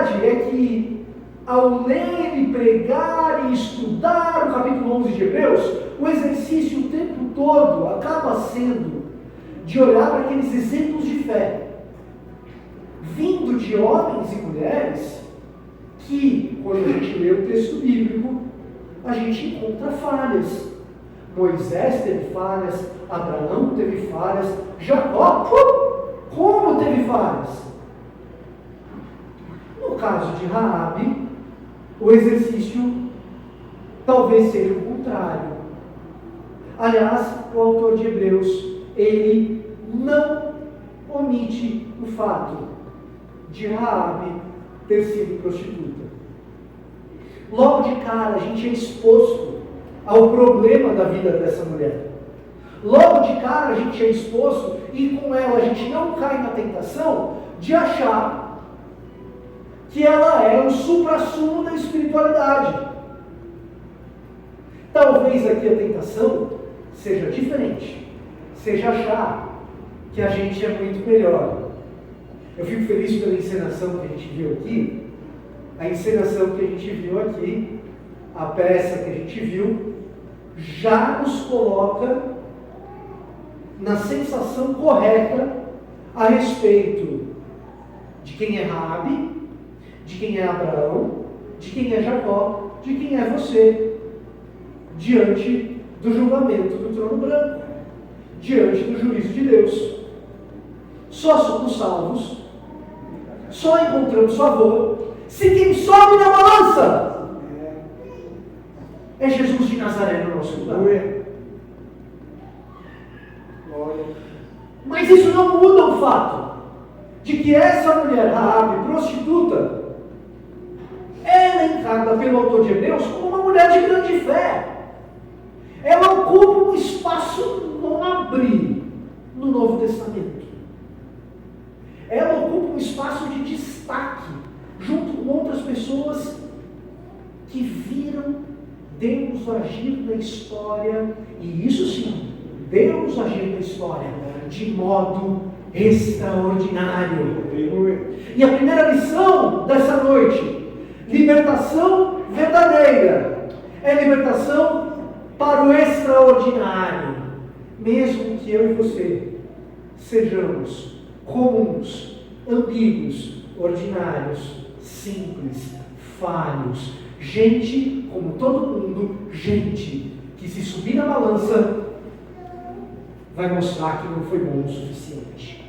verdade é que, ao ler e pregar e estudar o capítulo 11 de Hebreus, o exercício o tempo todo acaba sendo de olhar para aqueles exemplos de fé, vindo de homens e mulheres que, quando a gente lê o texto bíblico, a gente encontra falhas. Moisés teve falhas, Abraão teve falhas, Jacó, como teve falhas? No caso de Raabe, o exercício talvez seja o contrário. Aliás, o autor de Hebreus, ele não omite o fato de Raabe ter sido prostituta. Logo de cara, a gente é exposto ao problema da vida dessa mulher. Logo de cara, a gente é exposto, e com ela a gente não cai na tentação de achar que ela é o suprassumo da espiritualidade. Talvez aqui a tentação seja diferente, seja achar que a gente é muito melhor. Eu fico feliz pela encenação que a gente viu aqui. A encenação que a gente viu aqui, a peça que a gente viu, já nos coloca na sensação correta a respeito de quem é Raabe, de quem é Abraão, de quem é Jacó, de quem é você, diante do julgamento do trono branco, diante do juízo de Deus. Só somos salvos, só encontramos favor, se quem sobe na balança é Jesus de Nazaré no nosso lugar. Mas isso não muda o fato de que essa mulher, Raabe, prostituta, é elencada pelo autor de Hebreus como uma mulher de grande fé. Ela ocupa um espaço nobre no Novo Testamento. Ela ocupa um espaço de destaque, junto com outras pessoas que viram Deus agir na história, e isso sim, Deus agir na história de modo extraordinário. E a primeira lição dessa noite: libertação verdadeira é libertação para o extraordinário, mesmo que eu e você sejamos comuns, ambíguos, ordinários, simples, falhos, gente como todo mundo, gente que, se subir na balança, vai mostrar que não foi bom o suficiente.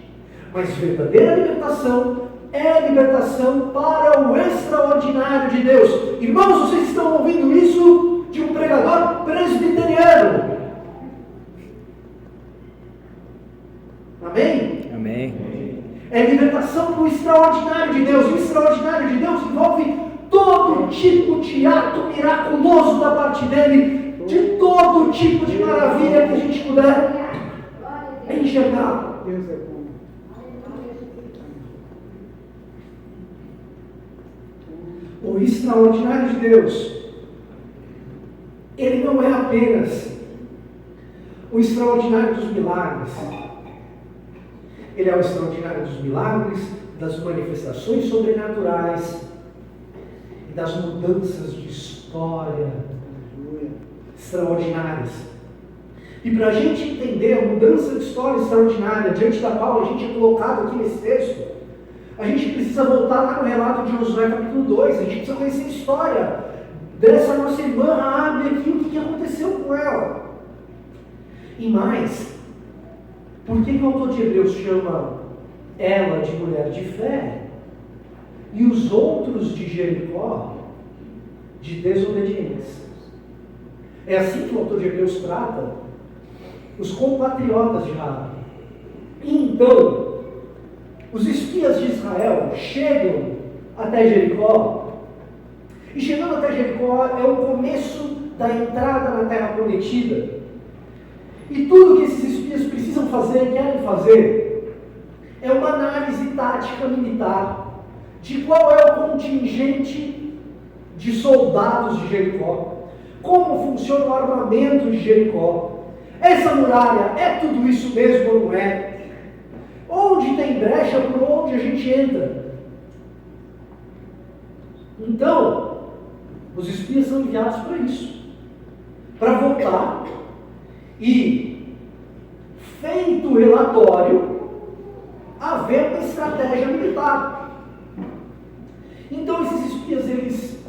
Mas verdadeira libertação é libertação para o extraordinário de Deus. Irmãos, vocês estão ouvindo isso de um pregador presbiteriano. Amém? Amém. É libertação para o extraordinário de Deus. O extraordinário de Deus envolve todo tipo de ato miraculoso da parte dele, de todo tipo de maravilha que a gente puder enxergar. Deus é bom. O extraordinário de Deus, ele não é apenas o extraordinário dos milagres. Ele é o extraordinário dos milagres, das manifestações sobrenaturais e das mudanças de história extraordinárias. E para a gente entender a mudança de história extraordinária diante da qual a gente é colocado aqui nesse texto, a gente precisa voltar lá no relato de Josué capítulo 2, a gente precisa conhecer a história dessa nossa irmã Raabe aqui, o que aconteceu com ela. E mais, por que o autor de Hebreus chama ela de mulher de fé e os outros de Jericó de desobedientes? É assim que o autor de Hebreus trata os compatriotas de Raabe. Então, os espias de Israel chegam até Jericó, e chegando até Jericó é o começo da entrada na terra prometida. E tudo que esses espias precisam fazer, querem fazer, é uma análise tática militar de qual é o contingente de soldados de Jericó, como funciona o armamento de Jericó. Essa muralha é tudo isso mesmo ou não é? Onde tem brecha, por onde a gente entra? Então, os espias são enviados para isso, para voltar e, feito o relatório, haver uma estratégia militar. Então esses espias, eles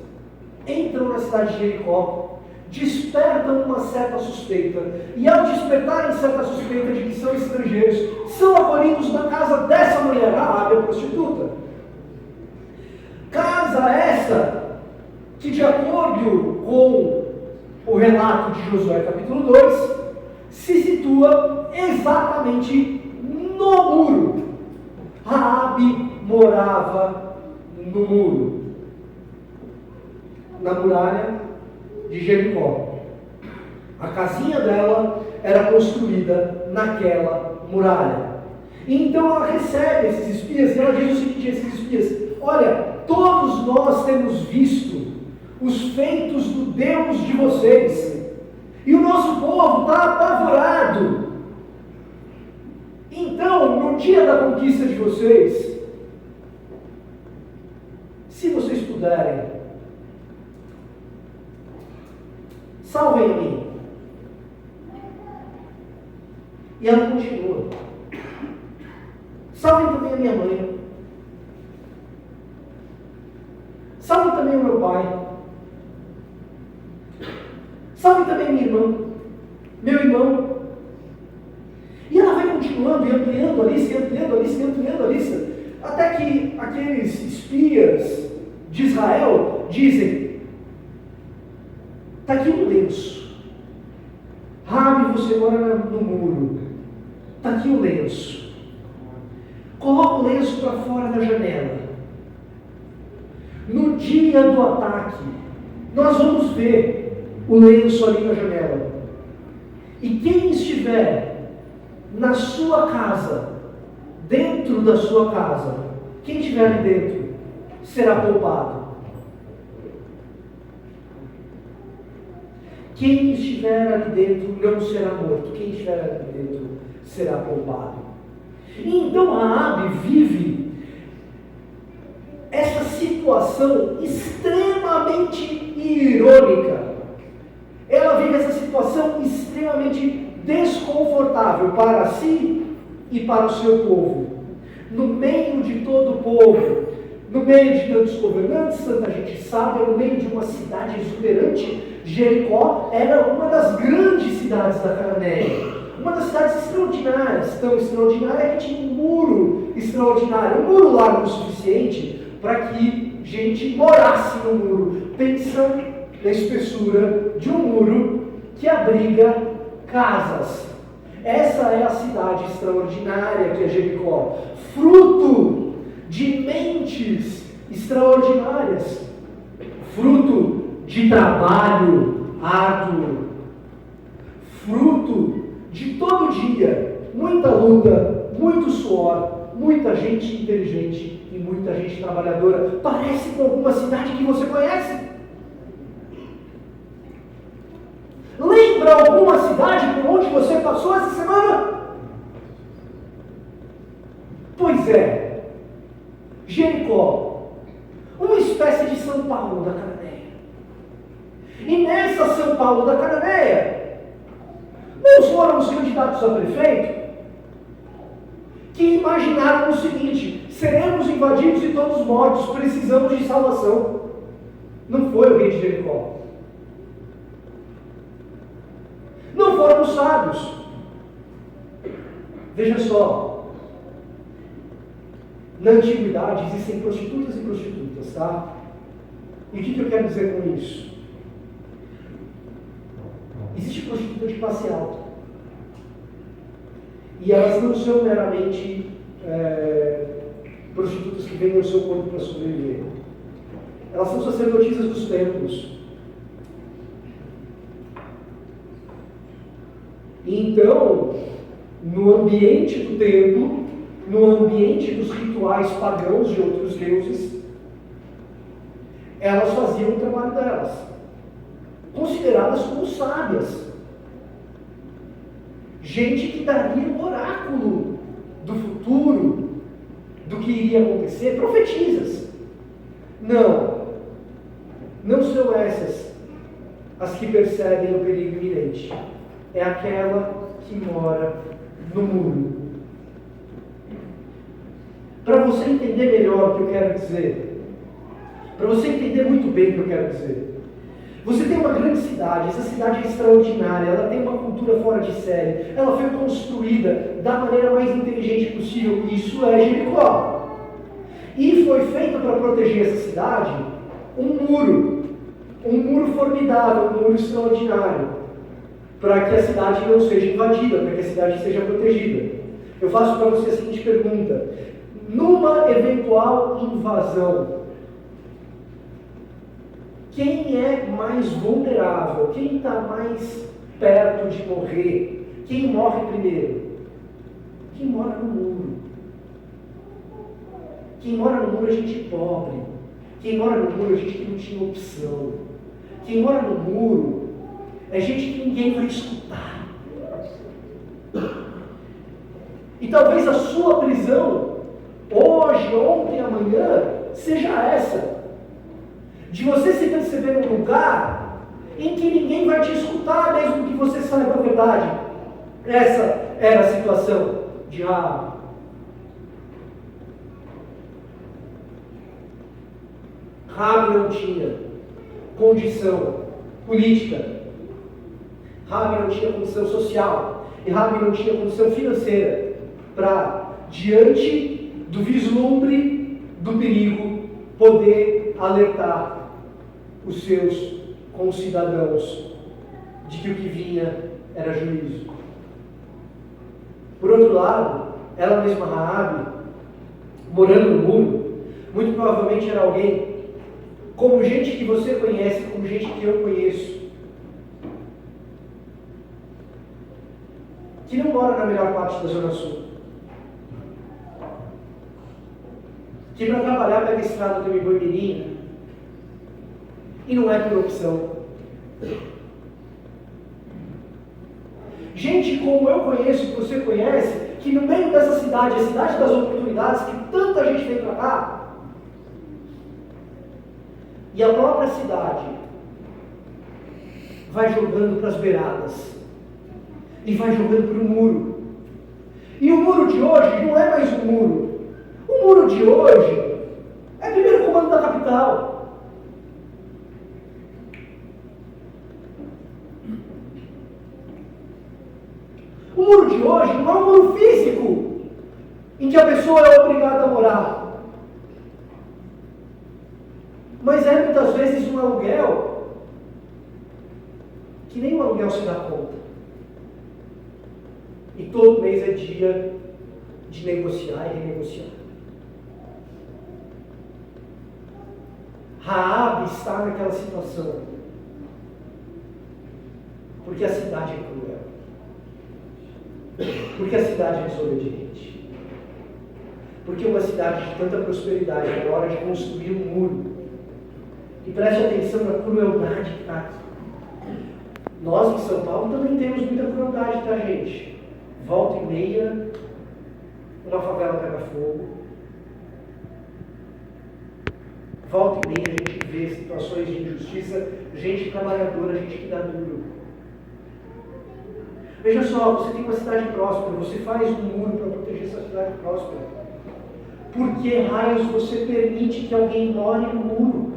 entram na cidade de Jericó, despertam uma certa suspeita, e ao despertarem certa suspeita de que são estrangeiros, são acolhidos na casa dessa mulher, Raabe, a prostituta. Casa essa que, de acordo com o relato de Josué capítulo 2, se situa exatamente no muro. Raabe morava no muro, na muralha de Jericó. A casinha dela era construída naquela muralha. Então ela recebe esses espias e ela diz o seguinte a esses espias: olha, todos nós temos visto os feitos do Deus de vocês, e o nosso povo está apavorado. Então, no dia da conquista de vocês, se vocês puderem, salvem a mim. E ela continua: salvem também a minha mãe, salvem também o meu pai, salvem também minha irmã, meu irmão. E ela vai continuando e ampliando a lista, ampliando a lista, até que aqueles espias de Israel dizem: está aqui um lenço. Raabe, você mora no muro. Está aqui o lenço. Coloca o lenço para fora da janela. No dia do ataque, nós vamos ver o lenço ali na janela. E quem estiver na sua casa, dentro da sua casa, quem estiver ali dentro, será poupado. Quem estiver ali dentro não será morto. Quem estiver ali dentro será poupado. Então Raabe vive essa situação extremamente irônica. Ela vive essa situação extremamente desconfortável para si e para o seu povo. No meio de todo o povo, no meio de tantos governantes, tanta gente sábia, no meio de uma cidade exuberante, Jericó era uma das grandes cidades da Cananeia. Uma das cidades extraordinárias, tão extraordinária que tinha um muro extraordinário, um muro largo o suficiente para que gente morasse no muro. Pensa na espessura de um muro que abriga casas. Essa é a cidade extraordinária que é Jericó, fruto de mentes extraordinárias, fruto de trabalho árduo, fruto de todo dia, muita luta, muito suor, muita gente inteligente e muita gente trabalhadora. Parece com alguma cidade que você conhece? Lembra alguma cidade por onde você passou essa semana? Pois é, Jericó, uma espécie de São Paulo da Cananeia. E nessa São Paulo da Cananeia, não foram os candidatos a prefeito que imaginaram o seguinte: seremos invadidos e todos mortos, precisamos de salvação. Não foi o rei de Jericó. Não foram os sábios. Veja só, na antiguidade existem prostitutas e prostitutas, tá? E o que eu quero dizer com isso? Existe prostituta de classe alta. E elas não são meramente prostitutas que vendem o seu corpo para sobreviver. Elas são sacerdotisas dos templos. Então, no ambiente do templo, no ambiente dos rituais pagãos de outros deuses, elas faziam o trabalho delas, consideradas como sábias. Gente que daria um oráculo do futuro, do que iria acontecer, profetizas. Não, que percebem o perigo iminente. É aquela que mora no muro. Para você entender melhor o que eu quero dizer, para você entender muito bem o que eu quero dizer, você tem uma grande cidade, essa cidade é extraordinária, ela tem uma cultura fora de série, ela foi construída da maneira mais inteligente possível, isso é Jericó. E foi feito para proteger essa cidade um muro formidável, um muro extraordinário, para que a cidade não seja invadida, para que a cidade seja protegida. Eu faço para você a seguinte pergunta: numa eventual invasão, quem é mais vulnerável? Quem está mais perto de morrer? Quem morre primeiro? Quem mora no muro. Quem mora no muro é gente pobre. Quem mora no muro é gente que não tinha opção. Quem mora no muro é gente que ninguém vai escutar. E talvez a sua prisão, hoje, ontem, amanhã, seja essa. De você se perceber num lugar em que ninguém vai te escutar, mesmo que você saiba a verdade. Essa era a situação de Raabe. Raabe não tinha condição política, Raabe não tinha condição social, e Raabe não tinha condição financeira para, diante do vislumbre do perigo, poder alertar os seus concidadãos de que o que vinha era juízo. Por outro lado, ela mesma, Raabe, morando no muro, muito provavelmente era alguém como gente que você conhece, como gente que eu conheço, que não mora na melhor parte da Zona Sul, que para trabalhar pega a estrada do Iboimirim, e não é por opção. Gente como eu conheço, que você conhece, que no meio dessa cidade, a cidade das oportunidades, que tanta gente vem para cá, e a própria cidade vai jogando para as beiradas, e vai jogando para o muro. E o muro de hoje não é mais um muro. O muro de hoje é o primeiro comando da capital. O muro de hoje não é um muro físico, em que a pessoa é obrigada a morar. Mas é muitas vezes um aluguel que nem o aluguel se dá conta. E todo mês é dia de negociar e renegociar. Raabe está naquela situação porque a cidade é cruel. Porque a cidade é desobediente. Porque uma cidade de tanta prosperidade, é hora de construir um muro. E preste atenção na crueldade que está aqui. Nós em São Paulo também temos muita crueldade, tá, gente? Volta e meia, uma favela pega fogo. Volta e meia a gente vê situações de injustiça, gente trabalhadora, gente que dá duro. Veja só, você tem uma cidade próspera, você faz um muro para proteger essa cidade próspera. Por que raios você permite que alguém more no muro?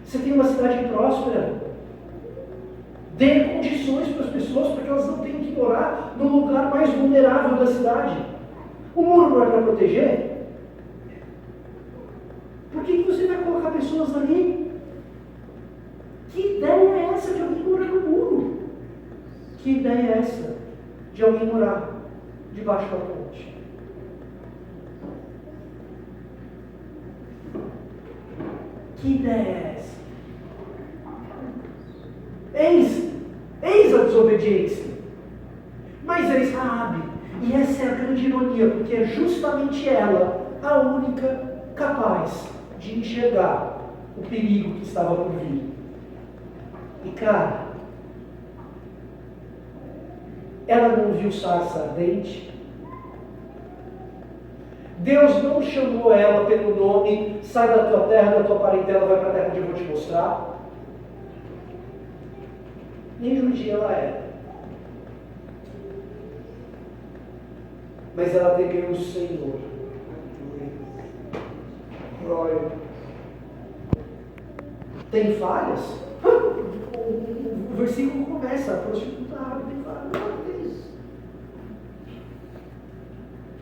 Você tem uma cidade próspera. Dê condições para as pessoas para que elas não tenham que morar no lugar mais vulnerável da cidade. O muro não é para proteger? Por que você vai colocar pessoas ali? Que ideia é essa de alguém morar no muro? Que ideia é essa de alguém morar debaixo da ponte? Que ideia é essa? Eis a desobediência. Mas eis Raabe. E essa é a grande ironia, porque é justamente ela a única capaz de enxergar o perigo que estava por vir. E cara, ela não viu sarça ardente, Deus não chamou ela pelo nome, sai da tua terra, da tua parentela, vai para a terra onde eu vou te mostrar. Nem judia ela era. Mas ela temeu o Senhor. Glória. Tem falhas? O versículo começa, a prostituta tem falhas.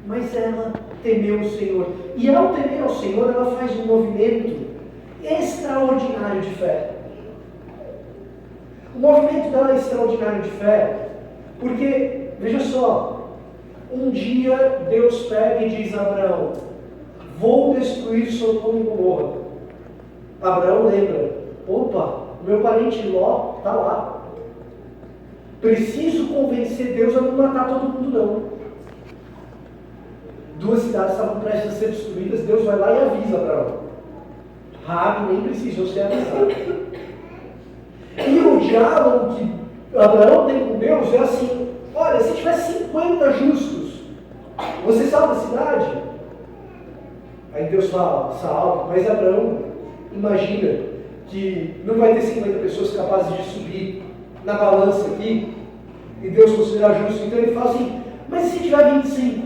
Mas ela temeu o Senhor. E ao temer ao Senhor, ela faz um movimento extraordinário de fé. O movimento dela é extraordinário de fé, porque, veja só, um dia Deus pega e diz a Abraão: vou destruir Sodoma e Gomorra. Abraão lembra: opa, meu parente Ló está lá. Preciso convencer Deus a não matar todo mundo não. 2 cidades estavam prestes a ser destruídas, Deus vai lá e avisa Abraão. Raabe nem precisou ser avisado. E o diálogo que Abraão tem com Deus é assim: olha, se tiver 50 justos, você salva a cidade? Aí Deus fala: salva. Mas Abraão imagina que não vai ter 50 pessoas capazes de subir na balança aqui e Deus considerar justo. Então ele fala assim: mas e se tiver 25?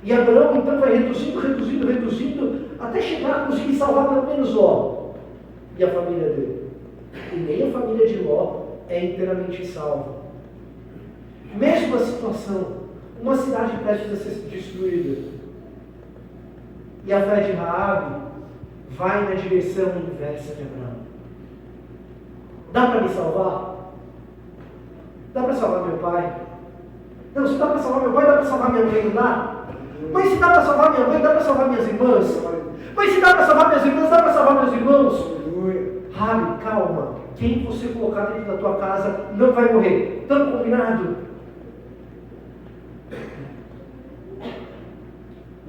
E Abraão então vai reduzindo, até chegar a conseguir salvar pelo menos Ló e a família dele. E nem a família de Ló é inteiramente salva. Mesma situação, uma cidade prestes a ser destruída. E a fé de Raabe vai na direção inversa de Abraão. Dá para me salvar? Dá para salvar meu pai? Não, se dá para salvar meu pai, dá para salvar minha mãe, não dá? Mas se dá para salvar minha mãe, dá para salvar minhas irmãs? Mas se dá para salvar minhas irmãs, dá para salvar meus irmãos? Raabe, calma. Quem você colocar dentro da tua casa não vai morrer. Estamos combinado?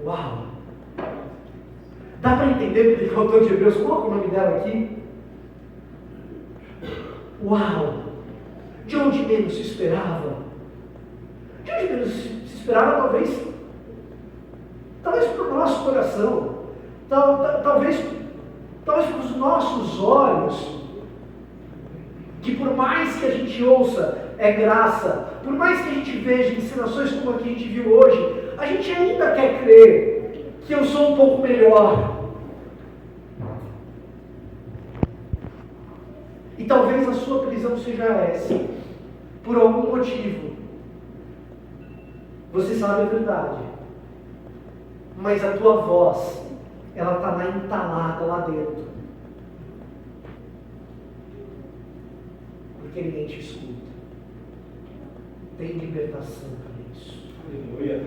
Uau! Dá para entender porque o autor de Hebreus coloca o nome dela aqui? Uau! De onde menos se esperava? De onde menos se esperava, talvez para o nosso coração, talvez para os nossos olhos, que por mais que a gente ouça é graça, por mais que a gente veja encenações como a que a gente viu hoje, a gente ainda quer crer que eu sou um pouco melhor. E talvez a sua prisão seja essa, por algum motivo. Você sabe a verdade, mas a tua voz, ela está lá entalada lá dentro. Porque ninguém te escuta. Tem libertação para isso. Aleluia.